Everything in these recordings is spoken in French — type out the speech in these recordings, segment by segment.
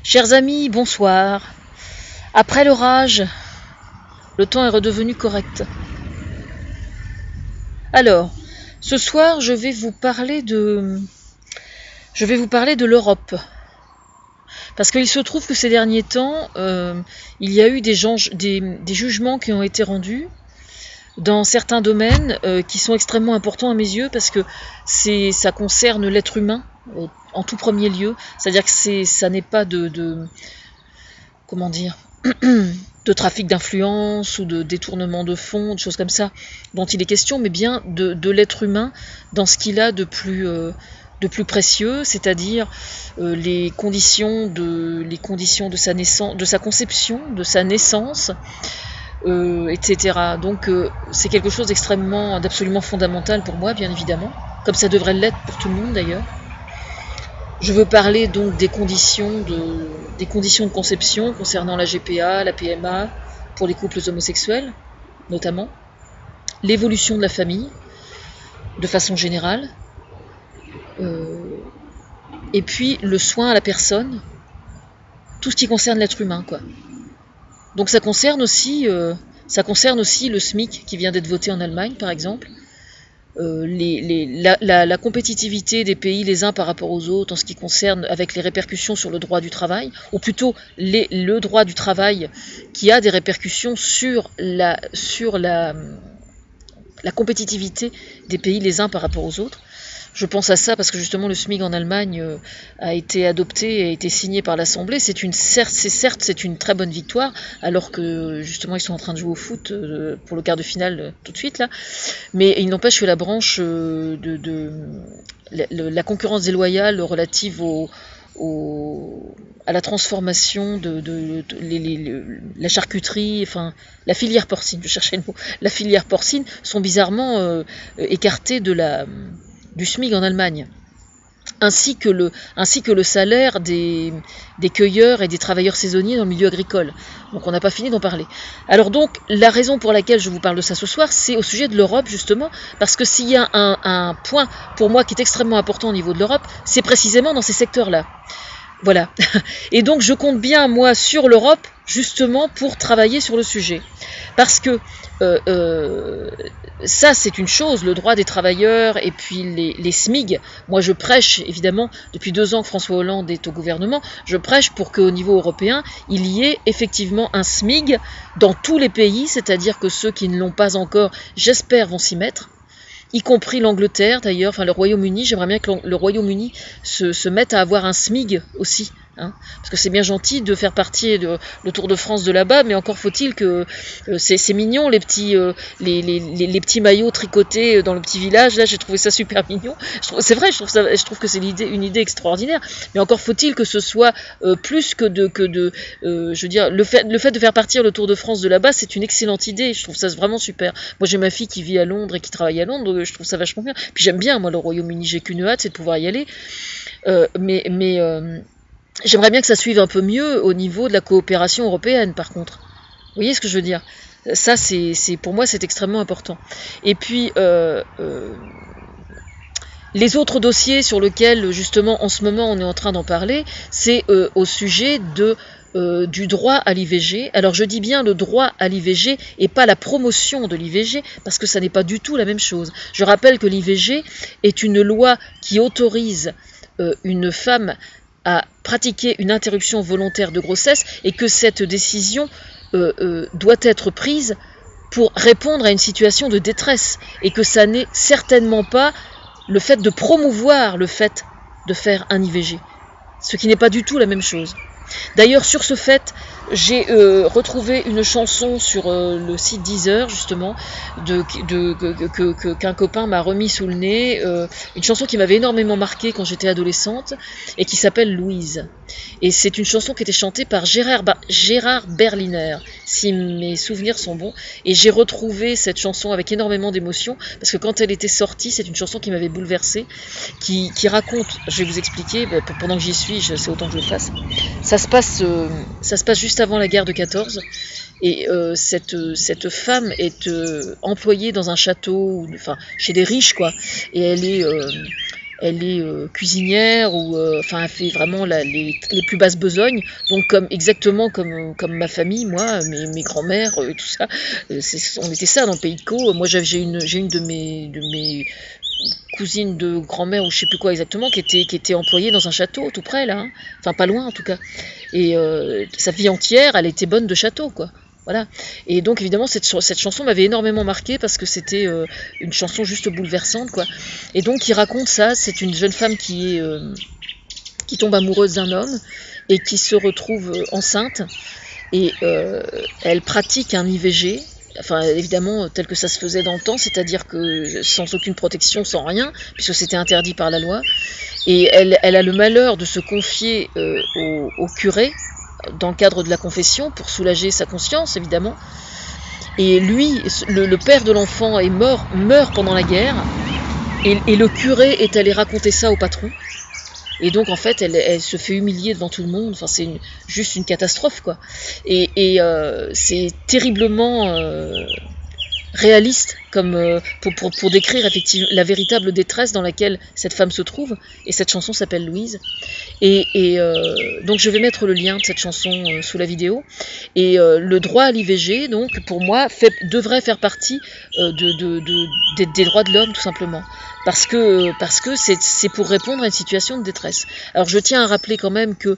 Chers amis, bonsoir. Après l'orage, le temps est redevenu correct. Alors, ce soir, je vais vous parler de l'Europe. Parce qu'il se trouve que ces derniers temps, il y a eu des jugements qui ont été rendus dans certains domaines qui sont extrêmement importants à mes yeux parce que ça concerne l'être humain en tout premier lieu. C'est-à-dire que ça n'est pas comment dire, de trafic d'influence ou de détournement de fonds, de choses comme ça dont il est question, mais bien de l'être humain dans ce qu'il a de plus précieux, c'est-à-dire les conditions de sa naissance, de sa conception, de sa naissance, etc. Donc c'est quelque chose d'absolument fondamental pour moi, bien évidemment, comme ça devrait l'être pour tout le monde d'ailleurs. Je veux parler donc des conditions de conception concernant la GPA, la PMA, pour les couples homosexuels, notamment, l'évolution de la famille, de façon générale, et puis le soin à la personne, tout ce qui concerne l'être humain, quoi. Donc ça concerne aussi le SMIC qui vient d'être voté en Allemagne, par exemple. La compétitivité des pays les uns par rapport aux autres en ce qui concerne avec les répercussions sur le droit du travail, ou plutôt le droit du travail qui a des répercussions sur la compétitivité des pays les uns par rapport aux autres. Je pense à ça parce que justement le SMIC en Allemagne a été adopté et a été signé par l'Assemblée. Certes, c'est une très bonne victoire, alors que justement ils sont en train de jouer au foot pour le quart de finale tout de suite là. Mais il n'empêche que la branche la concurrence déloyale relative à la transformation la charcuterie, enfin la filière porcine, je cherchais le mot, la filière porcine sont bizarrement écartées du SMIC en Allemagne, ainsi que le salaire des cueilleurs et des travailleurs saisonniers dans le milieu agricole. Donc on n'a pas fini d'en parler. Alors donc, la raison pour laquelle je vous parle de ça ce soir, c'est au sujet de l'Europe, justement, parce que s'il y a un point, pour moi, qui est extrêmement important au niveau de l'Europe, c'est précisément dans ces secteurs-là. Voilà. Et donc je compte bien, moi, sur l'Europe, justement, pour travailler sur le sujet. Parce que ça, c'est une chose, le droit des travailleurs et puis les SMIG. Moi, je prêche, évidemment, depuis 2 ans que François Hollande est au gouvernement, je prêche pour qu'au niveau européen, il y ait effectivement un SMIG dans tous les pays, c'est-à-dire que ceux qui ne l'ont pas encore, j'espère, vont s'y mettre, y compris l'Angleterre d'ailleurs, enfin le Royaume-Uni. J'aimerais bien que le Royaume-Uni se mette à avoir un SMIG aussi. Hein, parce que c'est bien gentil de faire partie le Tour de France de là-bas, mais encore faut-il que c'est mignon les petits maillots tricotés dans le petit village. Là, j'ai trouvé ça super mignon. C'est vrai, je trouve que c'est une idée extraordinaire. Mais encore faut-il que ce soit plus que je veux dire, le fait de faire partir le Tour de France de là-bas, c'est une excellente idée. Je trouve ça vraiment super. Moi, j'ai ma fille qui vit à Londres et qui travaille à Londres, donc je trouve ça vachement bien. Puis j'aime bien moi le Royaume-Uni. J'ai qu'une hâte, c'est de pouvoir y aller. J'aimerais bien que ça suive un peu mieux au niveau de la coopération européenne, par contre. Vous voyez ce que je veux dire ? Ça, pour moi, c'est extrêmement important. Et puis, les autres dossiers sur lesquels, justement, en ce moment, on est en train d'en parler, c'est au sujet du droit à l'IVG. Alors, je dis bien le droit à l'IVG et pas la promotion de l'IVG, parce que ça n'est pas du tout la même chose. Je rappelle que l'IVG est une loi qui autorise une femme à pratiquer une interruption volontaire de grossesse et que cette décision doit être prise pour répondre à une situation de détresse et que ça n'est certainement pas le fait de promouvoir le fait de faire un IVG, ce qui n'est pas du tout la même chose. D'ailleurs, sur ce fait, j'ai retrouvé une chanson sur le site Deezer, justement, qu'un copain m'a remis sous le nez, une chanson qui m'avait énormément marquée quand j'étais adolescente, et qui s'appelle Louise. Et c'est une chanson qui était chantée par Gérard Berliner, si mes souvenirs sont bons, et j'ai retrouvé cette chanson avec énormément d'émotion, parce que quand elle était sortie, c'est une chanson qui m'avait bouleversée, qui raconte, je vais vous expliquer, pendant que j'y suis, c'est autant que je le fasse. Ça se passe juste avant la guerre de 14, et cette femme est employée dans un château, enfin chez des riches quoi, et elle est elle est cuisinière, ou enfin elle fait vraiment les plus basses besognes, donc exactement comme ma famille, moi, mes grands-mères, tout ça, on était ça dans le pays de Caux. Moi j'ai une de mes cousines de grand-mère, ou je sais plus quoi exactement, qui était employée dans un château tout près là, hein. Enfin pas loin en tout cas, et sa vie entière elle était bonne de château, quoi. Voilà. Et donc évidemment cette chanson m'avait énormément marqué, parce que c'était une chanson juste bouleversante, quoi. Et donc il raconte ça, c'est une jeune femme qui tombe amoureuse d'un homme et qui se retrouve enceinte, et elle pratique un IVG, enfin évidemment tel que ça se faisait dans le temps, c'est-à-dire que sans aucune protection, sans rien, puisque c'était interdit par la loi. Et elle a le malheur de se confier au curé dans le cadre de la confession, pour soulager sa conscience, évidemment. Et lui, le père de l'enfant meurt pendant la guerre, et le curé est allé raconter ça au patron. Et donc en fait elle se fait humilier devant tout le monde, enfin c'est juste une catastrophe, quoi. Et c'est terriblement réaliste, comme pour décrire effectivement la véritable détresse dans laquelle cette femme se trouve. Et cette chanson s'appelle Louise. Et donc je vais mettre le lien de cette chanson sous la vidéo. Et le droit à l'IVG, donc pour moi, devrait faire partie des droits de l'homme, tout simplement. Parce que c'est pour répondre à une situation de détresse. Alors je tiens à rappeler quand même que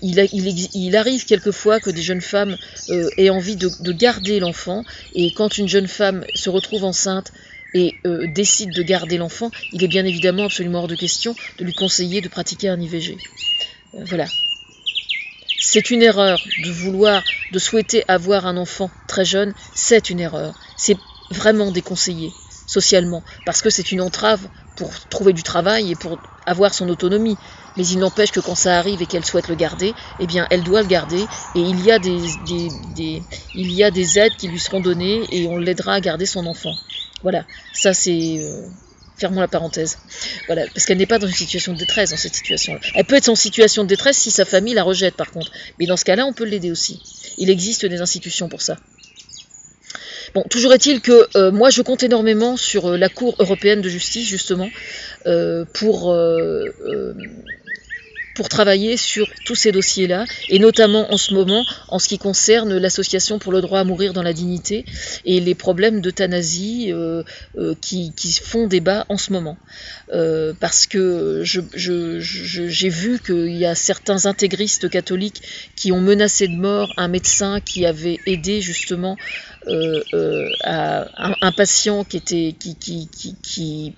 il arrive quelquefois que des jeunes femmes aient envie de garder l'enfant, et quand une jeune femme se retrouve enceinte et décide de garder l'enfant, il est bien évidemment absolument hors de question de lui conseiller de pratiquer un IVG. Voilà. C'est une erreur de souhaiter avoir un enfant très jeune, c'est une erreur. C'est vraiment déconseillé socialement, parce que c'est une entrave pour trouver du travail et pour avoir son autonomie. Mais il n'empêche que quand ça arrive et qu'elle souhaite le garder, eh bien elle doit le garder, et il y a des aides qui lui seront données, et on l'aidera à garder son enfant. Voilà, ça c'est... fermons la parenthèse. Voilà, parce qu'elle n'est pas dans une situation de détresse dans cette situation-là. Elle peut être en situation de détresse si sa famille la rejette, par contre. Mais dans ce cas-là, on peut l'aider aussi. Il existe des institutions pour ça. Bon, toujours est-il que moi je compte énormément sur la Cour européenne de justice, justement, pour travailler sur tous ces dossiers-là, et notamment en ce moment en ce qui concerne l'association pour le droit à mourir dans la dignité et les problèmes d'euthanasie qui font débat en ce moment. Parce que j'ai vu qu'il y a certains intégristes catholiques qui ont menacé de mort un médecin qui avait aidé justement à un patient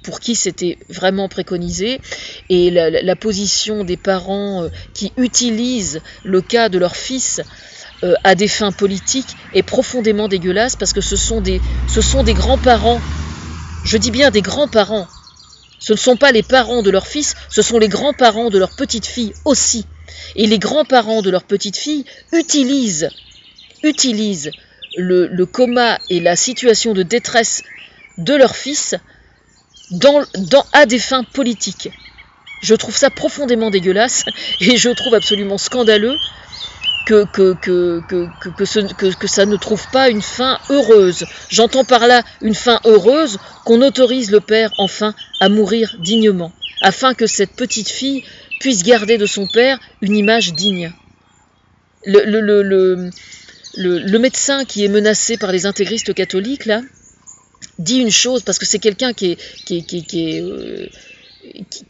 pour qui c'était vraiment préconisé, et la position des parents qui utilisent le cas de leur fils à des fins politiques est profondément dégueulasse, parce que ce sont des grands-parents, je dis bien des grands-parents, ce ne sont pas les parents de leur fils, ce sont les grands-parents de leur petite fille aussi, et les grands-parents de leur petite fille utilisent le coma et la situation de détresse de leur fils à des fins politiques. Je trouve ça profondément dégueulasse, et je trouve absolument scandaleux que ça ne trouve pas une fin heureuse. J'entends par là une fin heureuse, qu'on autorise le père enfin à mourir dignement, afin que cette petite fille puisse garder de son père une image digne. Le médecin qui est menacé par les intégristes catholiques, là, dit une chose, parce que c'est quelqu'un qui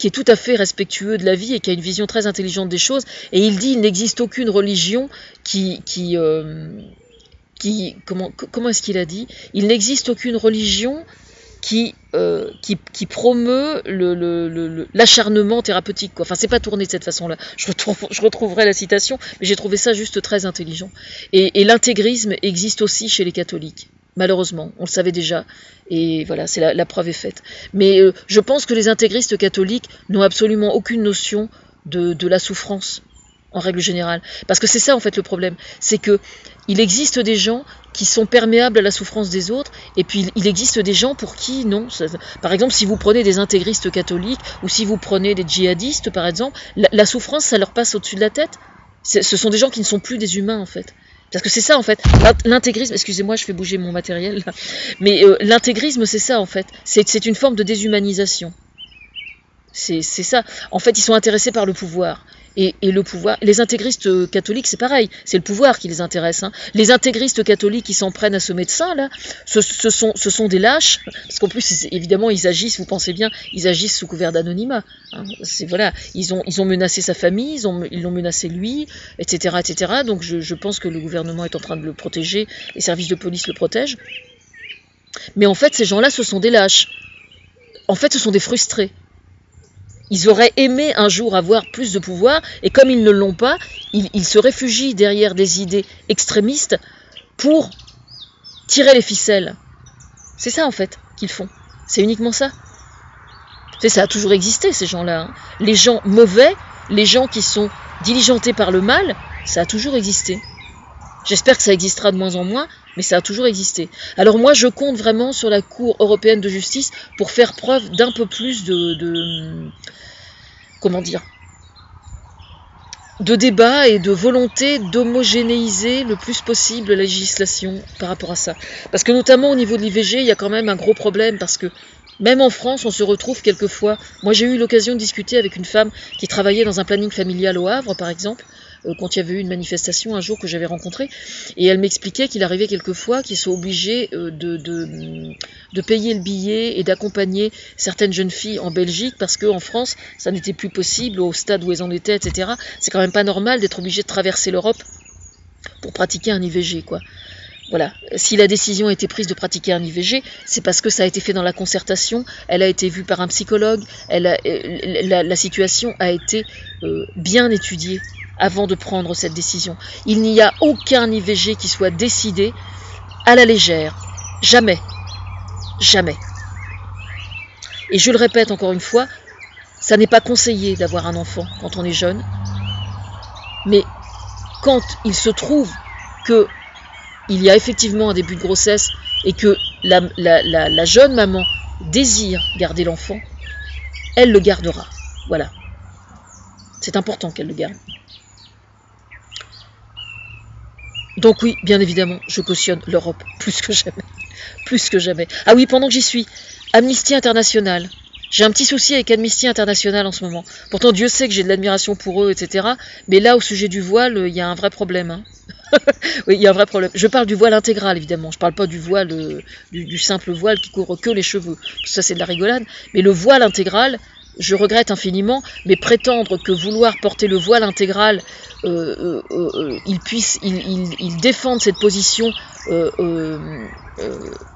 est tout à fait respectueux de la vie et qui a une vision très intelligente des choses, et il dit: il n'existe aucune religion comment est-ce qu'il a dit? Il n'existe aucune religion qui promeut l'acharnement thérapeutique, quoi. Enfin, c'est pas tourné de cette façon-là. Je retrouverai la citation, mais j'ai trouvé ça juste très intelligent. Et l'intégrisme existe aussi chez les catholiques. Malheureusement, on le savait déjà, et voilà, c'est la preuve est faite. Mais je pense que les intégristes catholiques n'ont absolument aucune notion de la souffrance, en règle générale. Parce que c'est ça, en fait, le problème. C'est que il existe des gens qui sont perméables à la souffrance des autres, et puis il existe des gens pour qui, non. Par exemple, si vous prenez des intégristes catholiques, ou si vous prenez des djihadistes, par exemple, la souffrance, ça leur passe au-dessus de la tête. Ce sont des gens qui ne sont plus des humains, en fait. Parce que c'est ça, en fait, l'intégrisme, excusez-moi, je fais bouger mon matériel, là. Mais l'intégrisme, c'est ça, en fait, c'est une forme de déshumanisation. C'est ça. En fait, ils sont intéressés par le pouvoir. Et le pouvoir, les intégristes catholiques, c'est pareil, c'est le pouvoir qui les intéresse. Hein. Les intégristes catholiques qui s'en prennent à ce médecin, là, ce sont des lâches, parce qu'en plus, évidemment, ils agissent, vous pensez bien, ils agissent sous couvert d'anonymat. Hein. Voilà, ils ont menacé sa famille, ils l'ont menacé lui, etc., etc. Donc je pense que le gouvernement est en train de le protéger, les services de police le protègent. Mais en fait, ces gens-là, ce sont des lâches. En fait, ce sont des frustrés. Ils auraient aimé un jour avoir plus de pouvoir, et comme ils ne l'ont pas, ils se réfugient derrière des idées extrémistes pour tirer les ficelles. C'est ça, en fait, qu'ils font. C'est uniquement ça. Ça a toujours existé, ces gens-là. Hein. Les gens mauvais, les gens qui sont diligentés par le mal, ça a toujours existé. J'espère que ça existera de moins en moins, mais ça a toujours existé. Alors moi, je compte vraiment sur la Cour européenne de justice pour faire preuve d'un peu plus comment dire, de débat et de volonté d'homogénéiser le plus possible la législation par rapport à ça. Parce que notamment au niveau de l'IVG, il y a quand même un gros problème, parce que même en France, on se retrouve quelquefois... Moi, j'ai eu l'occasion de discuter avec une femme qui travaillait dans un planning familial au Havre, par exemple, quand il y avait eu une manifestation un jour que j'avais rencontrée, et elle m'expliquait qu'il arrivait quelquefois qu'ils soient obligés de payer le billet et d'accompagner certaines jeunes filles en Belgique, parce qu'en France, ça n'était plus possible, au stade où elles en étaient, etc. C'est quand même pas normal d'être obligé de traverser l'Europe pour pratiquer un IVG, quoi. Voilà, si la décision a été prise de pratiquer un IVG, c'est parce que ça a été fait dans la concertation, elle a été vue par un psychologue, la situation a été bien étudiée avant de prendre cette décision. Il n'y a aucun IVG qui soit décidé à la légère. Jamais. Jamais. Et je le répète encore une fois, ça n'est pas conseillé d'avoir un enfant quand on est jeune, mais quand il se trouve que il y a effectivement un début de grossesse et que la jeune maman désire garder l'enfant, elle le gardera. Voilà. C'est important qu'elle le garde. Donc oui, bien évidemment, je cautionne l'Europe plus que jamais. Plus que jamais. Ah oui, pendant que j'y suis, Amnesty International. J'ai un petit souci avec Amnesty International en ce moment. Pourtant, Dieu sait que j'ai de l'admiration pour eux, etc. Mais là, au sujet du voile, il y a un vrai problème. Hein. Oui, il y a un vrai problème. Je parle du voile intégral, évidemment. Je ne parle pas du voile, du simple voile qui couvre que les cheveux. Ça, c'est de la rigolade. Mais le voile intégral, je regrette infiniment, mais prétendre que vouloir porter le voile intégral, ils défendent cette position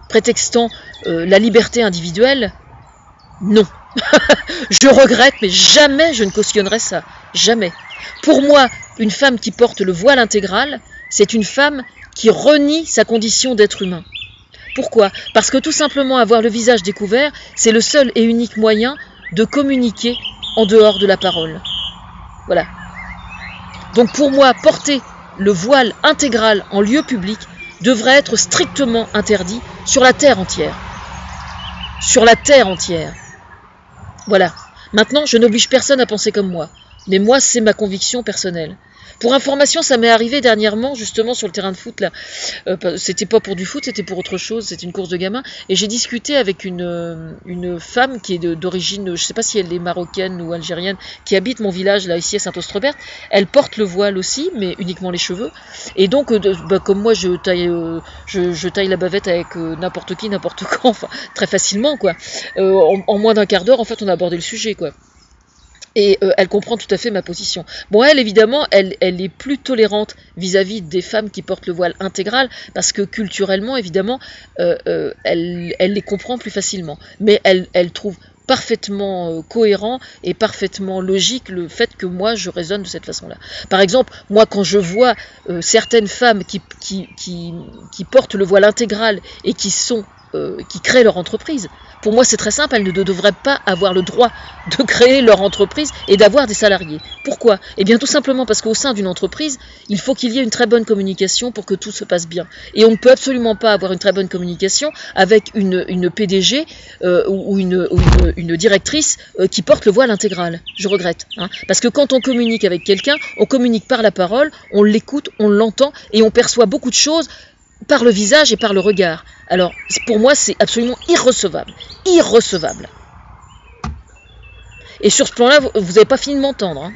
prétextant la liberté individuelle, non. Je regrette, mais jamais je ne cautionnerai ça. Jamais. Pour moi, une femme qui porte le voile intégral, c'est une femme qui renie sa condition d'être humain. Pourquoi? Parce que tout simplement avoir le visage découvert, c'est le seul et unique moyen de communiquer en dehors de la parole. Voilà. Donc pour moi, porter le voile intégral en lieu public devrait être strictement interdit sur la terre entière. Sur la terre entière. Voilà. Maintenant, je n'oblige personne à penser comme moi. Mais moi, c'est ma conviction personnelle. Pour information, ça m'est arrivé dernièrement, justement, sur le terrain de foot, là. C'était pas pour du foot, c'était pour autre chose, c'était une course de gamins. Et j'ai discuté avec une femme qui est d'origine, je sais pas si elle est marocaine ou algérienne, qui habite mon village, là, ici, à Saint-Austrebert. Elle porte le voile aussi, mais uniquement les cheveux. Et donc, comme moi, je taille la bavette avec n'importe qui, n'importe quand, enfin, très facilement, quoi. En moins d'un quart d'heure, en fait, on a abordé le sujet, quoi. Et elle comprend tout à fait ma position. Bon, elle, évidemment, elle est plus tolérante vis-à-vis des femmes qui portent le voile intégral, parce que culturellement, évidemment, elle les comprend plus facilement. Mais elle trouve parfaitement cohérent et parfaitement logique le fait que moi, je raisonne de cette façon-là. Par exemple, moi, quand je vois certaines femmes qui portent le voile intégral et qui créent leur entreprise, pour moi, c'est très simple, elles ne devraient pas avoir le droit de créer leur entreprise et d'avoir des salariés. Pourquoi? Eh bien, tout simplement parce qu'au sein d'une entreprise, il faut qu'il y ait une très bonne communication pour que tout se passe bien. Et on ne peut absolument pas avoir une très bonne communication avec une PDG ou une directrice qui porte le voile intégral. Je regrette. Hein, parce que quand on communique avec quelqu'un, on communique par la parole, on l'écoute, on l'entend et on perçoit beaucoup de choses par le visage et par le regard. Alors, pour moi, c'est absolument irrecevable. Irrecevable. Et sur ce plan-là, vous n'avez pas fini de m'entendre. Hein.